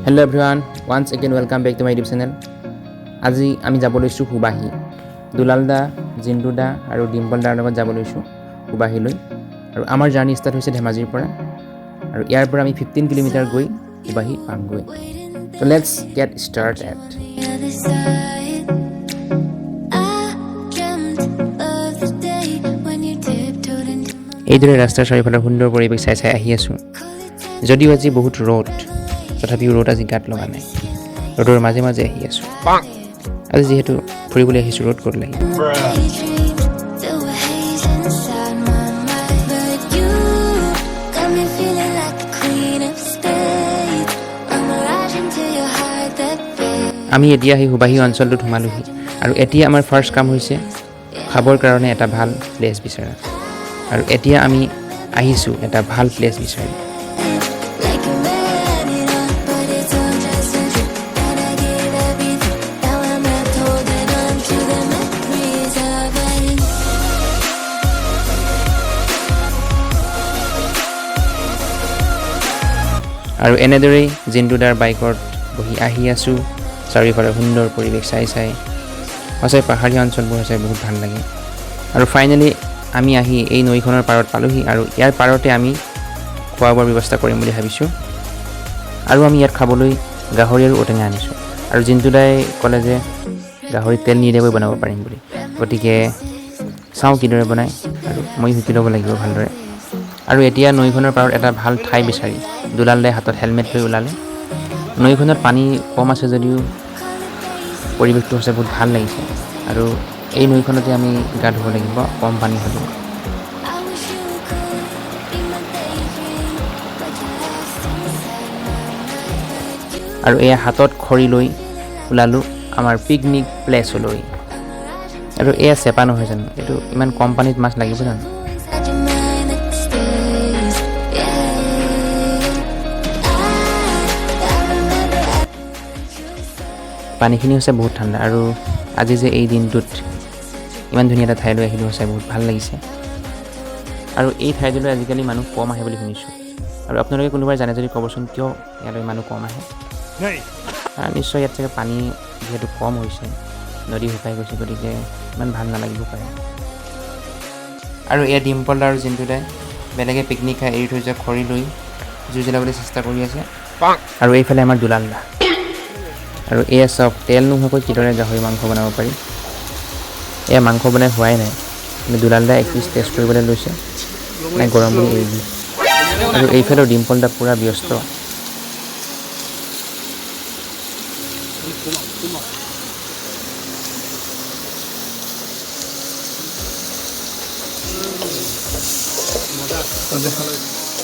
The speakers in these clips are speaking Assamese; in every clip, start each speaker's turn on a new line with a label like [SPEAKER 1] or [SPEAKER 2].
[SPEAKER 1] Hello everyone, once again welcome back to my YouTube channel. আজি আমি যাব লৈছোঁ সুবাহি দুলালদা জিন্দুদা আৰু ডিম্পলদাৰ লগত যাব লৈছোঁ সুবাহিলৈ আৰু আমাৰ জাৰ্নি ষ্টাৰ্ট হৈছে ধেমাজিৰ পৰা আৰু ইয়াৰ পৰা আমি 15 কিলোমিটাৰ গৈ সুবাহি পামগৈ so let's get started এইদৰে ৰাস্তাৰ চাৰিওফালে সুন্দৰ পৰিৱেশ চাই চাই আহি আছোঁ যদিও আজি বহুত ৰ'দ তথাপিও ৰ'দ আজি গাত লগা নাই ৰ'দৰ মাজে মাজে আহি আছোঁ আজি যিহেতু ফুৰিবলৈ আহিছোঁ ৰ'দ ক'ত লাগিব আমি এতিয়া সেই সুবাহি অঞ্চলটোত সোমালোহি আৰু এতিয়া আমাৰ ফাৰ্ষ্ট কাম হৈছে খাবৰ কাৰণে এটা ভাল প্লেচ বিচৰা আৰু এতিয়া আমি আহিছোঁ এটা ভাল প্লেচ বিচাৰি আৰু এনেদৰেই জিন্দুদাৰ বাইকত বহি আহি আছোঁ চাৰিওফালে সুন্দৰ পৰিৱেশ চাই চাই সঁচাই পাহাৰীয়া অঞ্চলবোৰ সঁচাই বহুত ভাল লাগে আৰু ফাইনেলি আমি আহি এই নৈখনৰ পাৰত পালোহি আৰু ইয়াৰ পাৰতে আমি খোৱা বোৱাৰ ব্যৱস্থা কৰিম বুলি ভাবিছোঁ আৰু আমি ইয়াত খাবলৈ গাহৰি আৰু ঔটেঙা আনিছোঁ আৰু জিন্দুদাই ক'লে যে গাহৰি তেল নিদিয়াকৈ বনাব পাৰিম বুলি গতিকে চাওঁ কিদৰে বনায় আৰু মই শিকি ল'ব লাগিব ভালদৰে আৰু এতিয়া নৈখনৰ পাৰত এটা ভাল ঠাই বিচাৰি দুলালদাই হাতত হেলমেট লৈ ওলালে নৈখনত পানী কম আছে যদিও পৰিৱেশটো হৈছে বহুত ভাল লাগিছে আৰু এই নৈখনতে আমি গা ধুব লাগিব কম পানী হ'লেও আৰু এয়া হাতত খৰি লৈ ওলালোঁ আমাৰ পিকনিক প্লেচলৈ আৰু এয়া চেপা নহয় জানো এইটো ইমান কম পানীত মাছ লাগিব জানো পানীখিনি হৈছে বহুত ঠাণ্ডা আৰু আজি যে এই দিনটোত ইমান ধুনীয়া এটা ঠাইলৈ আহিলোঁ হৈছে বহুত ভাল লাগিছে আৰু এই ঠাইটোলৈ আজিকালি মানুহ কম আহে বুলি শুনিছোঁ আৰু আপোনালোকে কোনোবাই জানে যদি ক'বচোন কিয় ইয়ালৈ মানুহ কম আহে নিশ্চয় ইয়াত চাগে পানী যিহেতু কম হৈছে নদী শুকাই গৈছে গতিকে ইমান ভাল নালাগিব পাৰে আৰু এয়া ডিম্পল আৰু জিন্দুদাই বেলেগে পিকনিক খাই এৰি থৈ যোৱা খৰি লৈ জুই জ্বলাবলৈ চেষ্টা কৰি আছে আৰু এইফালে আমাৰ দুলালদা আৰু এয়া চাওক তেল নোহোৱাকৈ কিদৰে গাহৰি মাংস বনাব পাৰি এয়া মাংস বনাই হোৱাই নাই কিন্তু দুলালদাই এক পিচ টেষ্ট কৰিবলৈ লৈছে নাই গৰম বুলি এৰি দিলে আৰু এইফালেও ডিম্পলদা পূৰা ব্যস্ত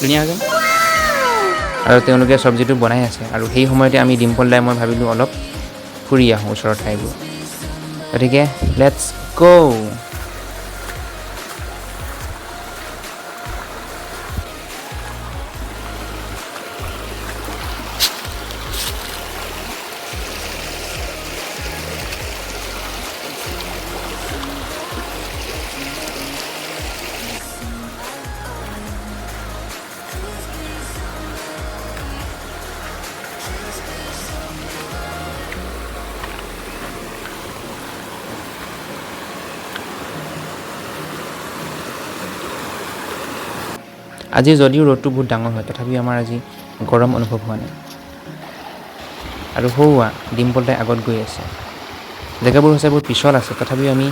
[SPEAKER 1] ধুনীয়াকৈ আৰু তেওঁলোকে চব্জিটো বনাই আছে আৰু সেই সময়তে আমি ডিম্পলদাই মই ভাবিলোঁ অলপ ফুৰি আহোঁ ওচৰৰ ঠাইবোৰ গতিকে লেটছ গ' আজি যদিও ৰ'দটো বহুত ডাঙৰ হয় তথাপিও আমাৰ আজি গৰম অনুভৱ হোৱা নাই আৰু সৌৱা ডিম্পলদাই আগত গৈ আছে জেগাবোৰ হৈছে বহুত পিছল আছে তথাপিও আমি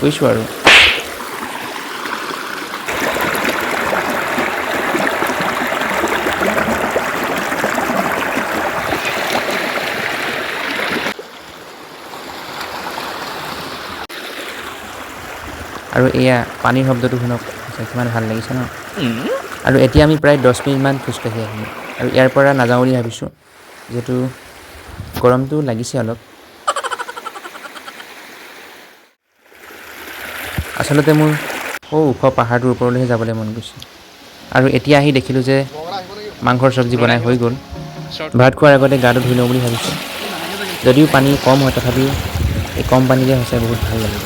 [SPEAKER 1] গৈছোঁ আৰু আৰু এয়া পানীৰ শব্দটো শুনক কিমান ভাল লাগিছে ন আৰু এতিয়া আমি প্ৰায় 10 মিনিটমান খোজকাঢ়ি আহিলোঁ আৰু ইয়াৰ পৰা নাযাওঁ বুলি ভাবিছোঁ যিহেতু গৰমটো লাগিছে অলপ আচলতে মোৰ ওখ পাহাৰটোৰ ওপৰলৈহে যাবলৈ মন গৈছে আৰু এতিয়া আহি দেখিলোঁ যে মাংসৰ চব্জি বনাই হৈ গ'ল ভাত খোৱাৰ আগতে গাটো ধুই লওঁ বুলি ভাবিছোঁ যদিও পানী কম হয় তথাপিও এই কম পানীৰে হৈছে বহুত ভাল লাগে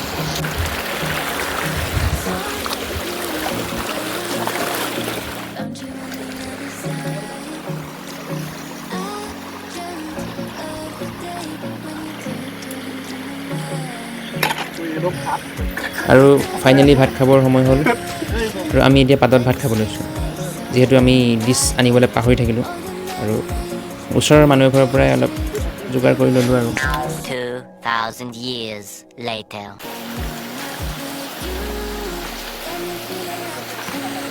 [SPEAKER 1] আৰু ফাইনেলি ভাত খাবৰ সময় হ'ল আৰু আমি এতিয়া পাতত ভাত খাব লৈছোঁ যিহেতু আমি ডিছ আনিবলৈ পাহৰি থাকিলোঁ আৰু ওচৰৰ মানুহ এঘৰৰ পৰাই অলপ যোগাৰ কৰি ল'লোঁ আৰু
[SPEAKER 2] 2,000 years later.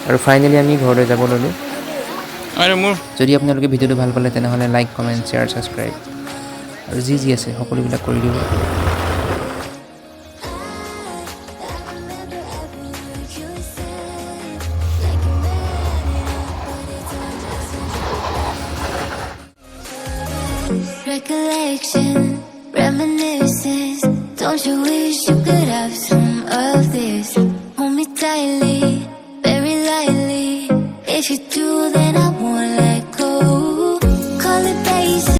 [SPEAKER 1] আৰু ফাইনেলি আমি ঘৰলৈ যাব ল'লোঁ যদি আপোনালোকে ভিডিঅ'টো ভাল পালে তেনেহ'লে লাইক কমেণ্ট শ্বেয়াৰ ছাবস্ক্ৰাইব আৰু যি যি আছে সকলোবিলাক কৰি দিব
[SPEAKER 3] Recollection, reminiscence. Don't you wish you could have